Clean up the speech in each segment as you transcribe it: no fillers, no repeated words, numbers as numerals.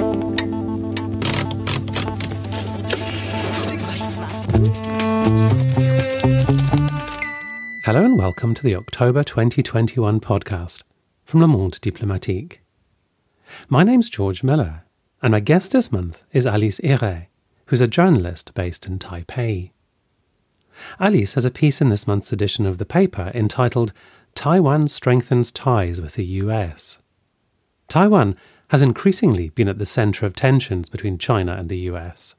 Hello and welcome to the October 2021 podcast from Monde diplomatique. My name's George Miller, and my guest this month is Alice Hérait, who's a journalist based in Taipei. Alice has a piece in this month's edition of the paper entitled Taiwan Strengthens Ties with the US. Taiwan has increasingly been at the centre of tensions between China and the US.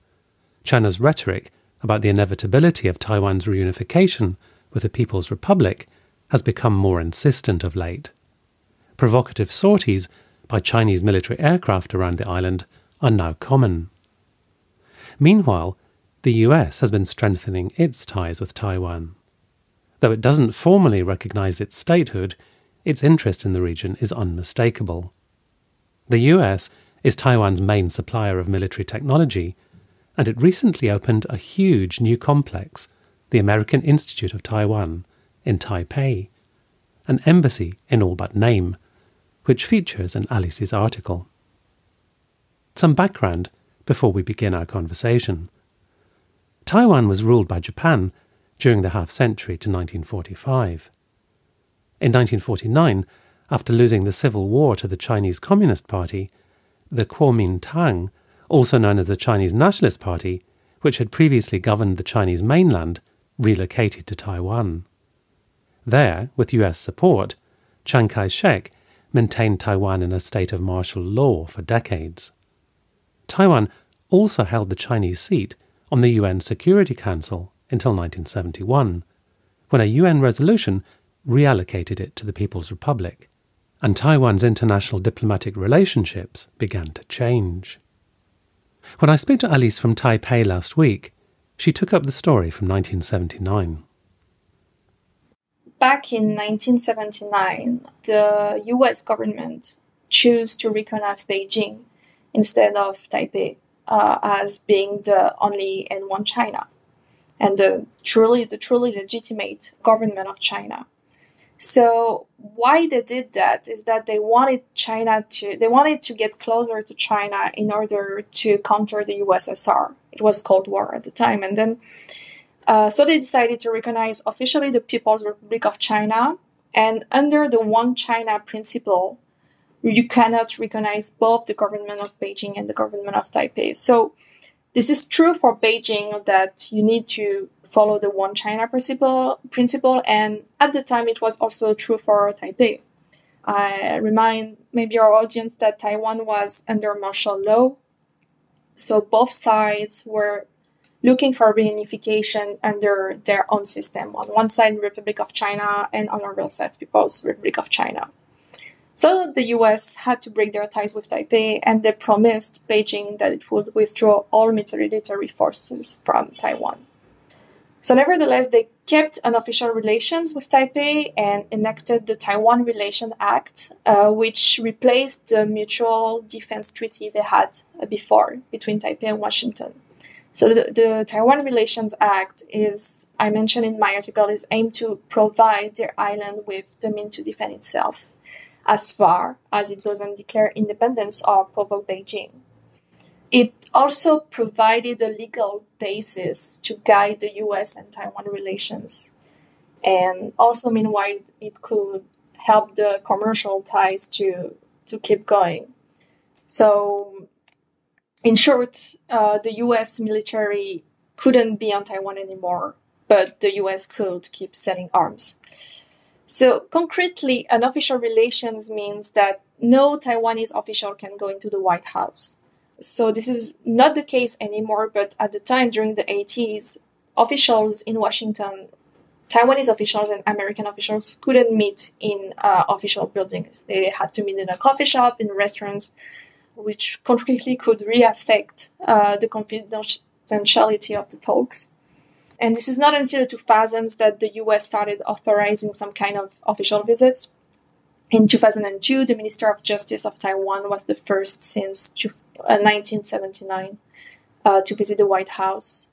China's rhetoric about the inevitability of Taiwan's reunification with the People's Republic has become more insistent of late. Provocative sorties by Chinese military aircraft around the island are now common. Meanwhile, the US has been strengthening its ties with Taiwan. Though it doesn't formally recognise its statehood, its interest in the region is unmistakable. The US is Taiwan's main supplier of military technology, and it recently opened a huge new complex, the American Institute of Taiwan, in Taipei, an embassy in all but name, which features in Alice's article. Some background before we begin our conversation. Taiwan was ruled by Japan during the half-century to 1945. In 1949, after losing the civil war to the Chinese Communist Party, the Kuomintang, also known as the Chinese Nationalist Party, which had previously governed the Chinese mainland, relocated to Taiwan. There, with US support, Chiang Kai-shek maintained Taiwan in a state of martial law for decades. Taiwan also held the Chinese seat on the UN Security Council until 1971, when a UN resolution reallocated it to the People's Republic, and Taiwan's international diplomatic relationships began to change. When I spoke to Alice from Taipei last week, she took up the story from 1979. Back in 1979, the US government chose to recognize Beijing instead of Taipei as being the only and one China and the truly legitimate government of China. So why they did that is that they wanted to get closer to China in order to counter the USSR. It was Cold War at the time. And then, so they decided to recognize officially the People's Republic of China. And under the One China principle, you cannot recognize both the government of Beijing and the government of Taipei. So this is true for Beijing, that you need to follow the One China principle, and at the time it was also true for Taipei. I remind maybe our audience that Taiwan was under martial law, so both sides were looking for reunification under their own system. On one side, Republic of China, and on the other side, People's Republic of China. So the US had to break their ties with Taipei, and they promised Beijing that it would withdraw all military forces from Taiwan. So nevertheless, they kept unofficial relations with Taipei and enacted the Taiwan Relations Act, which replaced the mutual defense treaty they had before between Taipei and Washington. So the Taiwan Relations Act is, I mentioned in my article, is aimed to provide their island with the means to defend itself, as far as it doesn't declare independence or provoke Beijing. It also provided a legal basis to guide the US and Taiwan relations. And also, meanwhile, it could help the commercial ties to keep going. So, in short, the US military couldn't be on Taiwan anymore, but the US could keep selling arms. So concretely, unofficial relations means that no Taiwanese official can go into the White House. So this is not the case anymore, but at the time, during the 80s, officials in Washington, Taiwanese officials and American officials couldn't meet in official buildings. They had to meet in a coffee shop, in restaurants, which concretely could re-affect the confidentiality of the talks. And this is not until the 2000s that the US started authorizing some kind of official visits. In 2002, the Minister of Justice of Taiwan was the first since 1979 to visit the White House.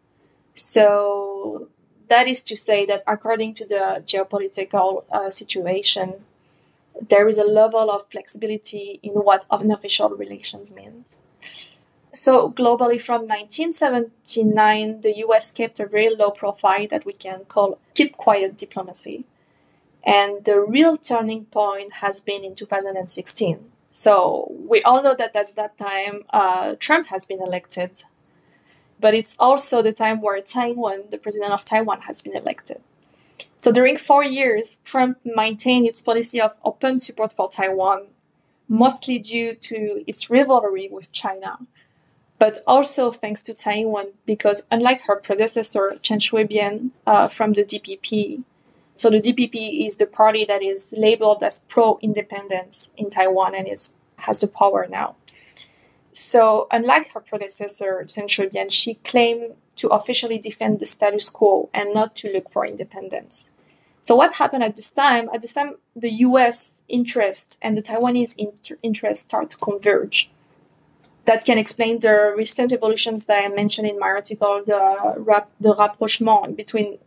So that is to say that according to the geopolitical situation, there is a level of flexibility in what unofficial relations means. So globally, from 1979, the US kept a very low profile that we can call keep quiet diplomacy. And the real turning point has been in 2016. So we all know that at that time, Trump has been elected. But it's also the time where Taiwan, the president of Taiwan, has been elected. So during 4 years, Trump maintained its policy of open support for Taiwan, mostly due to its rivalry with China, but also thanks to Taiwan, because unlike her predecessor, Chen Shui-bian, from the DPP, so the DPP is the party that is labeled as pro-independence in Taiwan and has the power now. So unlike her predecessor, Chen Shui-bian, she claimed to officially defend the status quo and not to look for independence. So what happened at this time? At this time, the US interest and the Taiwanese interest start to converge. That can explain the recent evolutions that I mentioned in my article, the rapprochement between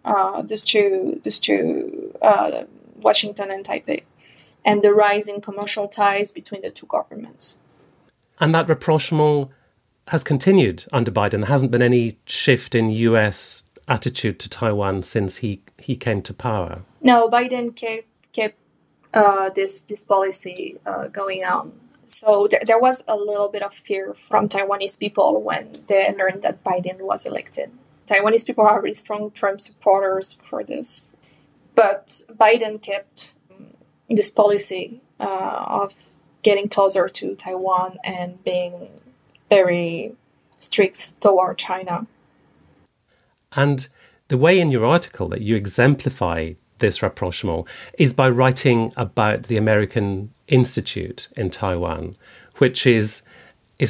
these two Washington and Taipei, and the rise in commercial ties between the two governments. And that rapprochement has continued under Biden. There hasn't been any shift in US attitude to Taiwan since he came to power. No, Biden kept this policy going on. So there was a little bit of fear from Taiwanese people when they learned that Biden was elected. Taiwanese people are really strong Trump supporters for this. But Biden kept this policy of getting closer to Taiwan and being very strict toward China. And the way in your article that you exemplify this rapprochement is by writing about the American Institute in Taiwan, which is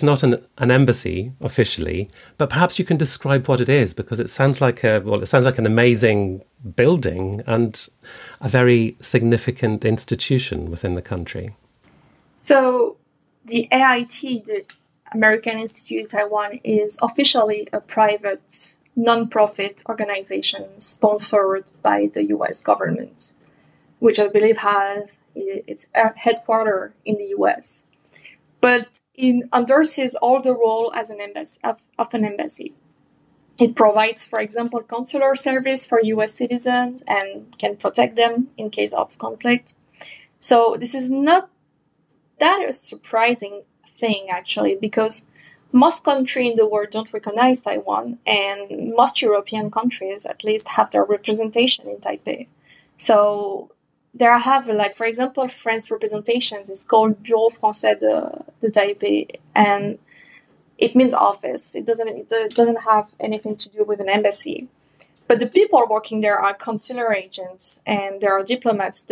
not an embassy officially, but perhaps you can describe what it is, because it sounds like an amazing building and a very significant institution within the country. So the AIT, the American Institute in Taiwan, is officially a private non-profit organization sponsored by the US government, which I believe has its headquarters in the US. But it endorses all the role as an embassy. It provides, for example, consular service for US citizens and can protect them in case of conflict. So this is not that a surprising thing, actually, because most countries in the world don't recognize Taiwan, and most European countries, at least, have their representation in Taipei. So there have, for example, French representations is called Bureau Français de Taipei, and it means office. It doesn't have anything to do with an embassy. But the people working there are consular agents and there are diplomats.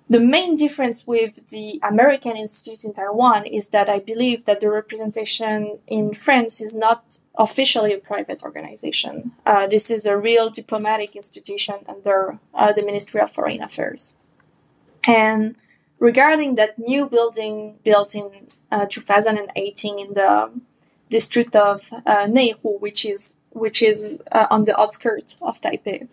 The main difference with the American Institute in Taiwan is that I believe that the representation in France is not officially a private organization. This is a real diplomatic institution under the Ministry of Foreign Affairs. And regarding that new building built in 2018 in the district of Neihu, which is on the outskirts of Taipei,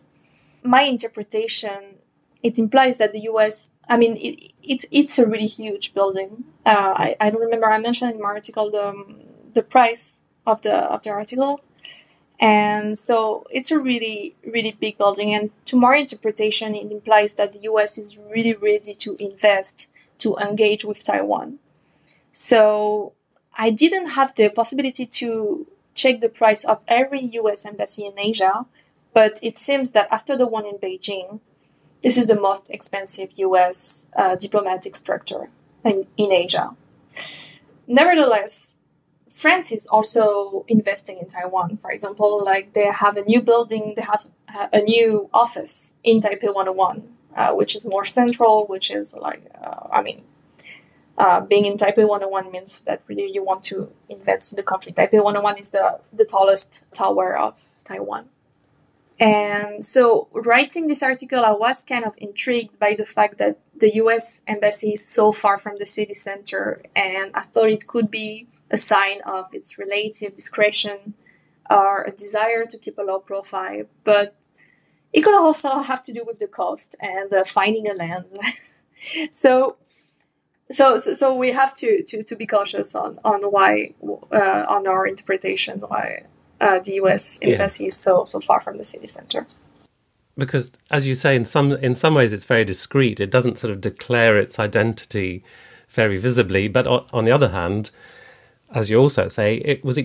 my interpretation, it implies that the US, it's a really huge building. I don't remember, I mentioned in my article the price of the article. And so it's a really, really big building. And to my interpretation, it implies that the US is really ready to invest, to engage with Taiwan. So I didn't have the possibility to check the price of every US embassy in Asia, but it seems that after the one in Beijing, this is the most expensive US diplomatic structure in Asia. Nevertheless, France is also investing in Taiwan. For example, they have a new building, they have a new office in Taipei 101, which is more central, which is being in Taipei 101 means that really you want to invest in the country. Taipei 101 is the tallest tower of Taiwan. And so writing this article, I was kind of intrigued by the fact that the US embassy is so far from the city center, and I thought it could be a sign of its relative discretion or a desire to keep a low profile, but it could also have to do with the cost and finding a land. So we have to be cautious on why on our interpretation why the U.S. embassy is so far from the city center. Because, as you say, in some ways it's very discreet. It doesn't sort of declare its identity very visibly. But on the other hand, as you also say, it was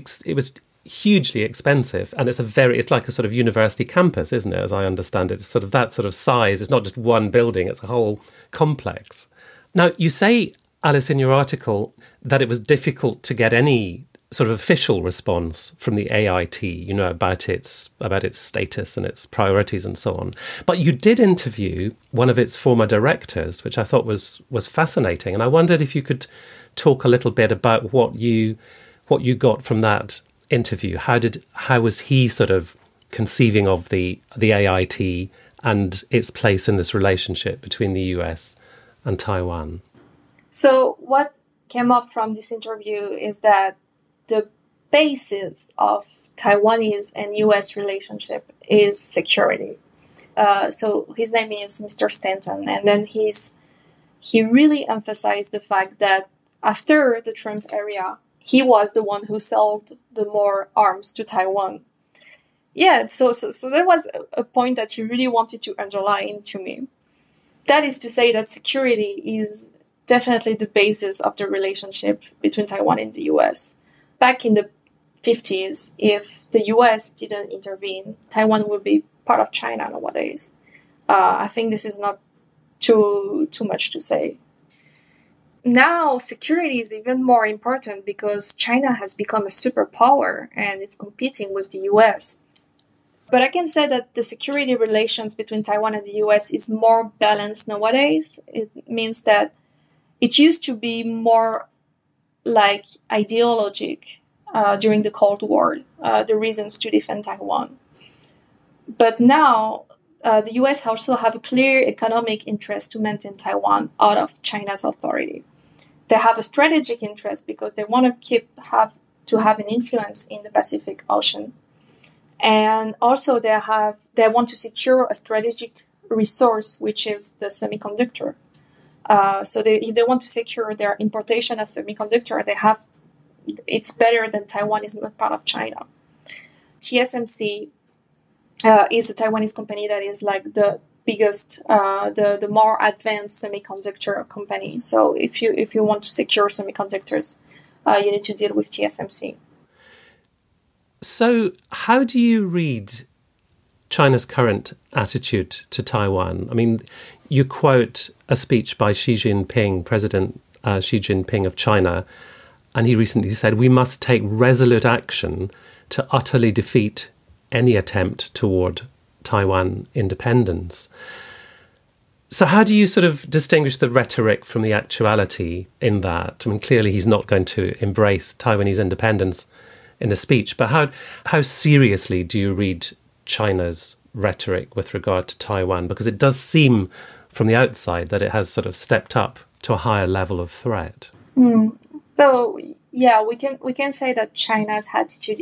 hugely expensive, and it's like a sort of university campus, isn't it? As I understand it, it's sort of that sort of size. It's not just one building; it's a whole complex. Now, you say, Alice, in your article that it was difficult to get any sort of official response from the AIT, about its status and its priorities and so on. But you did interview one of its former directors, which I thought was fascinating. And I wondered if you could talk a little bit about what you got from that interview. How was he sort of conceiving of the AIT and its place in this relationship between the US and Taiwan? So what came up from this interview is that the basis of Taiwanese and U.S. relationship is security. So his name is Mr. Stanton, and then he really emphasized the fact that after the Trump era, he was the one who sold the more arms to Taiwan. Yeah, so there was a point that he really wanted to underline to me. That is to say that security is definitely the basis of the relationship between Taiwan and the U.S. Back in the 50s, if the U.S. didn't intervene, Taiwan would be part of China nowadays. I think this is not too much to say. Now, security is even more important because China has become a superpower and is competing with the U.S. But I can say that the security relations between Taiwan and the U.S. is more balanced nowadays. It means that it used to be more like ideologic during the Cold War, the reasons to defend Taiwan. But now, the U.S. also have a clear economic interest to maintain Taiwan out of China's authority. They have a strategic interest because they want to have an influence in the Pacific Ocean. And also they want to secure a strategic resource, which is the semiconductor. So if they want to secure their importation of semiconductor, it's better than Taiwan is not part of China. TSMC is a Taiwanese company that is like the biggest, the more advanced semiconductor company. So if you want to secure semiconductors, you need to deal with TSMC. So how do you read China's current attitude to Taiwan? I mean, you quote a speech by President Xi Jinping of China, and he recently said, "We must take resolute action to utterly defeat any attempt toward Taiwan independence." So how do you sort of distinguish the rhetoric from the actuality in that? I mean, clearly he's not going to embrace Taiwanese independence in the speech, but how seriously do you read China's rhetoric with regard to Taiwan? Because it does seem from the outside that it has sort of stepped up to a higher level of threat. So yeah, we can say that China's attitude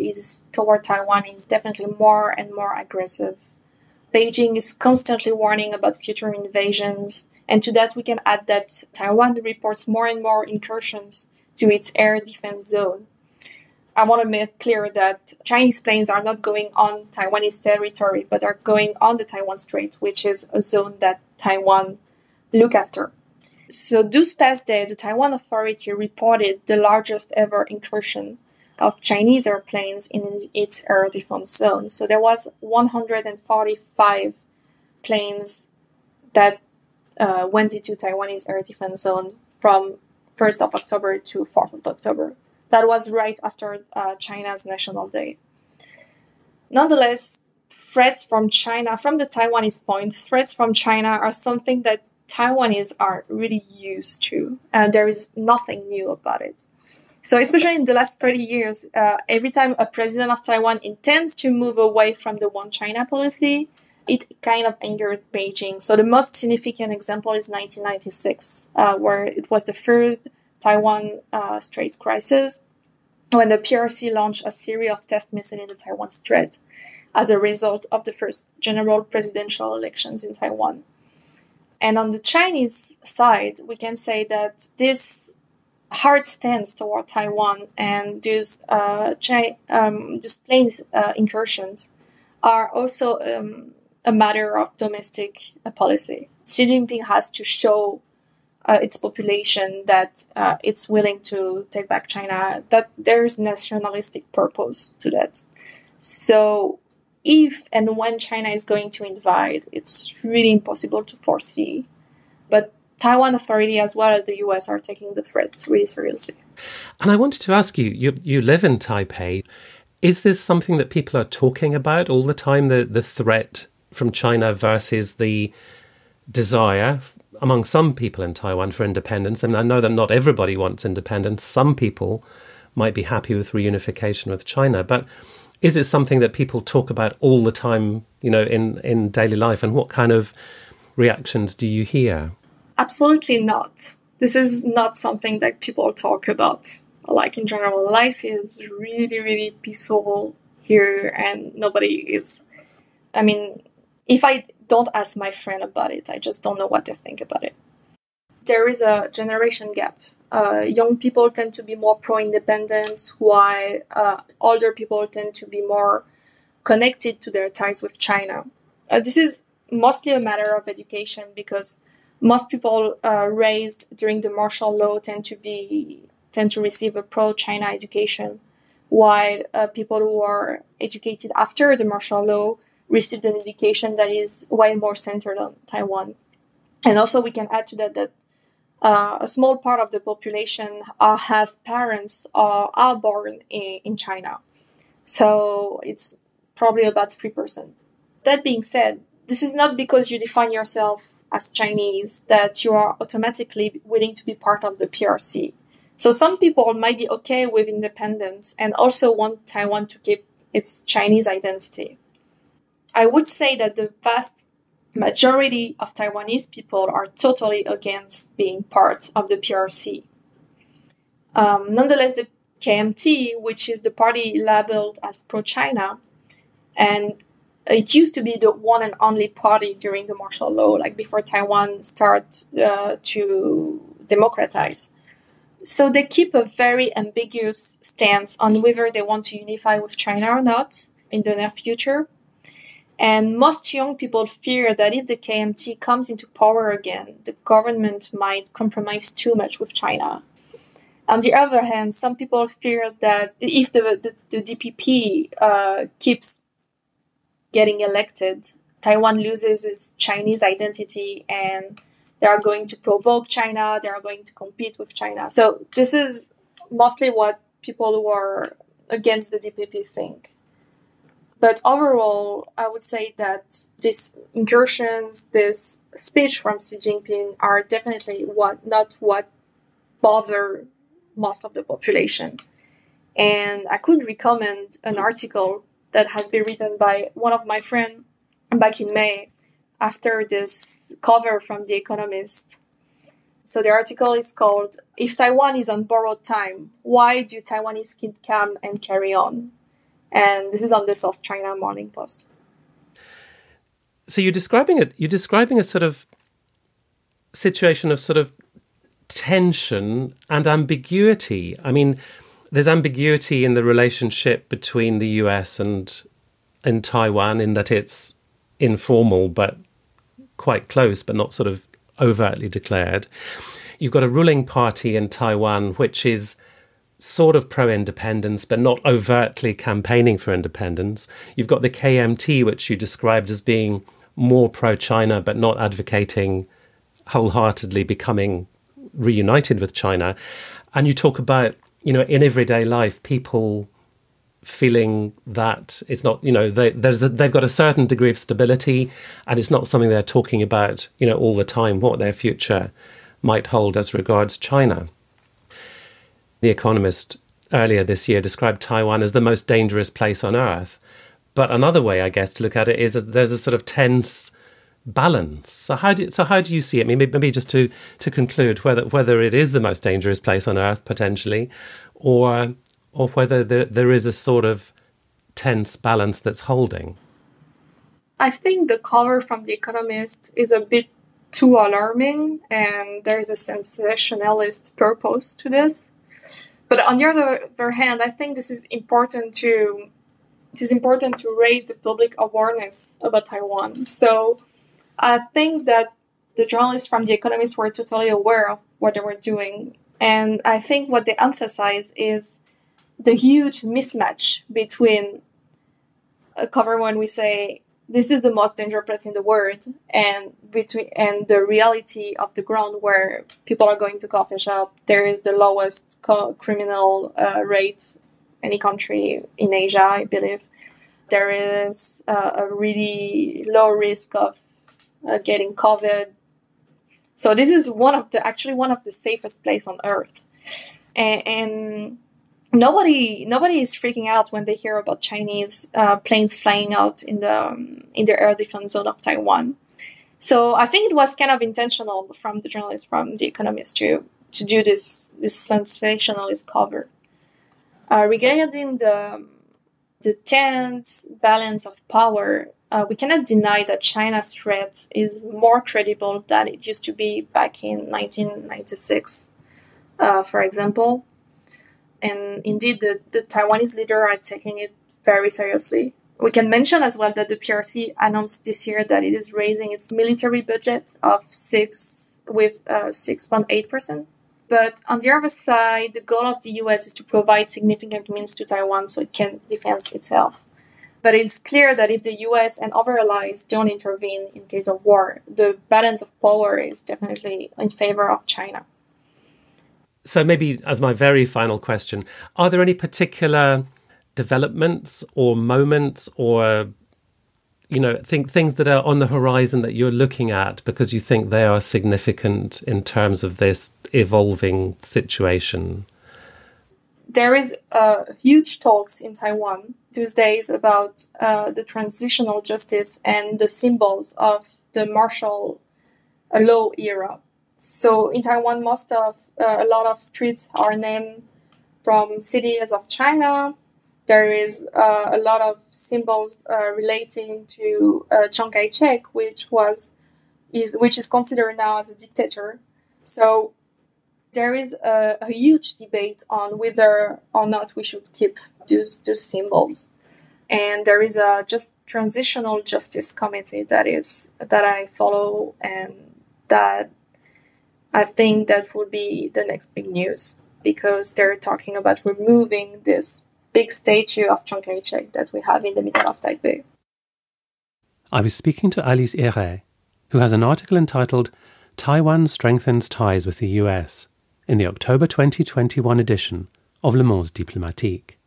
toward Taiwan is definitely more and more aggressive. Beijing is constantly warning about future invasions, and to that we can add that Taiwan reports more and more incursions to its air defense zone. I want to make clear that Chinese planes are not going on Taiwanese territory, but are going on the Taiwan Strait, which is a zone that Taiwan look after. So this past day, the Taiwan Authority reported the largest ever incursion of Chinese airplanes in its air defense zone. So there was 145 planes that went into Taiwanese air defense zone from 1st of October to 4th of October. That was right after China's National Day. Nonetheless, threats from China, from the Taiwanese point, threats from China are something that Taiwanese are really used to, and there is nothing new about it. So especially in the last 30 years, every time a president of Taiwan intends to move away from the One China policy, it kind of angered Beijing. So the most significant example is 1996, where it was the third Taiwan Strait crisis, when the PRC launched a series of test missiles in the Taiwan Strait as a result of the first general presidential elections in Taiwan. And on the Chinese side, we can say that this hard stance toward Taiwan and these plain incursions are also a matter of domestic policy. Xi Jinping has to show its population that it's willing to take back China, that there's nationalistic purpose to that. So if and when China is going to invade, it's really impossible to foresee. But Taiwan authority as well as the US are taking the threat really seriously. And I wanted to ask you, you live in Taipei. Is this something that people are talking about all the time, the threat from China versus the desire among some people in Taiwan for independence? I mean, I know that not everybody wants independence. Some people might be happy with reunification with China, but is it something that people talk about all the time, in daily life? And what kind of reactions do you hear? Absolutely not. This is not something that people talk about. Like in general, life is really, really peaceful here and nobody is... I mean, if I don't ask my friend about it, I just don't know what to think about it. There is a generation gap. Young people tend to be more pro-independence, while older people tend to be more connected to their ties with China. This is mostly a matter of education because most people raised during the martial law tend to receive a pro-China education, while people who are educated after the martial law received an education that is way more centered on Taiwan. And also we can add to that a small part of the population have parents or are born in China. So it's probably about 3%. That being said, this is not because you define yourself as Chinese that you are automatically willing to be part of the PRC. So some people might be okay with independence and also want Taiwan to keep its Chinese identity. I would say that the vast majority of Taiwanese people are totally against being part of the PRC. Nonetheless, the KMT, which is the party labeled as pro-China, and it used to be the one and only party during the martial law, like before Taiwan started to democratize. So they keep a very ambiguous stance on whether they want to unify with China or not in the near future. And most young people fear that if the KMT comes into power again, the government might compromise too much with China. On the other hand, some people fear that if the DPP keeps getting elected, Taiwan loses its Chinese identity and they are going to provoke China, they are going to compete with China. So this is mostly what people who are against the DPP think. But overall, I would say that these incursions, this speech from Xi Jinping are definitely not what bother most of the population. And I could recommend an article that has been written by one of my friends back in May after this cover from The Economist. So the article is called, "If Taiwan is on borrowed time, why do Taiwanese keep calm and carry on?" And this is on the South China Morning Post. So you're describing a sort of situation of sort of tension and ambiguity. I mean, there's ambiguity in the relationship between the US and Taiwan in that it's informal but quite close, but not sort of overtly declared. You've got a ruling party in Taiwan which is sort of pro-independence, but not overtly campaigning for independence. You've got the KMT, which you described as being more pro-China, but not advocating wholeheartedly becoming reunited with China. And you talk about, in everyday life, people feeling that it's not, they've got a certain degree of stability, and it's not something they're talking about, all the time, what their future might hold as regards China. The Economist earlier this year described Taiwan as the most dangerous place on earth. But another way, I guess, to look at it is that there's a sort of tense balance. So how do you see it? Maybe just to conclude whether it is the most dangerous place on earth potentially, or whether there is a sort of tense balance that's holding. I think the cover from The Economist is a bit too alarming, and there's a sensationalist purpose to this. But on the other hand, I think it is important to raise the public awareness about Taiwan. So I think that the journalists from The Economist were totally aware of what they were doing. And I think what they emphasize is the huge mismatch between a cover when we say this is the most dangerous place in the world, and the reality of the ground where people are going to coffee shop. There is the lowest criminal rate any country in Asia, I believe. There is a really low risk of getting COVID. So this is one of the safest places on earth, and nobody is freaking out when they hear about Chinese planes flying out in the air defense zone of Taiwan. So I think it was kind of intentional from the journalists from The Economist to do this sensationalist cover. Regarding the tense balance of power, we cannot deny that China's threat is more credible than it used to be back in 1996, for example. And indeed, the Taiwanese leaders are taking it very seriously. We can mention as well that the PRC announced this year that it is raising its military budget of 6.8%. But on the other side, the goal of the US is to provide significant means to Taiwan so it can defend itself. But it's clear that if the US and other allies don't intervene in case of war, the balance of power is definitely in favor of China. So maybe as my very final question, are there any particular developments or moments or, things that are on the horizon that you're looking at because you think they are significant in terms of this evolving situation? There is huge talks in Taiwan these days about the transitional justice and the symbols of the martial law era. So in Taiwan, a lot of streets are named from cities of China. There is a lot of symbols relating to Chiang Kai-shek, which is considered now as a dictator. So there is a huge debate on whether or not we should keep those symbols. And there is a transitional justice committee that I follow, and that I think that would be the next big news, because they're talking about removing this big statue of Chiang Kai-shek that we have in the middle of Taipei. I was speaking to Alice Hérait, who has an article entitled Taiwan Strengthens Ties with the US in the October 2021 edition of Le Monde diplomatique.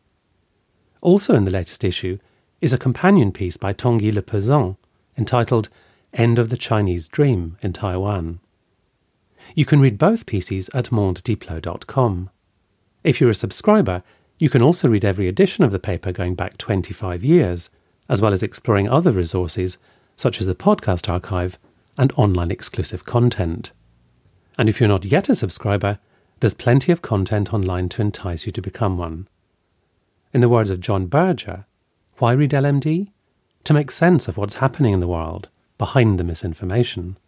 Also in the latest issue is a companion piece by Tanguy Le Pesant entitled End of the Chinese Dream in Taiwan. You can read both pieces at mondediplo.com. If you're a subscriber, you can also read every edition of the paper going back 25 years, as well as exploring other resources such as the podcast archive and online exclusive content. And if you're not yet a subscriber, there's plenty of content online to entice you to become one. In the words of John Berger, why read LMD? To make sense of what's happening in the world behind the misinformation.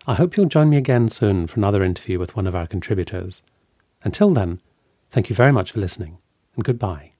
I hope you'll join me again soon for another interview with one of our contributors. Until then, thank you very much for listening, and goodbye.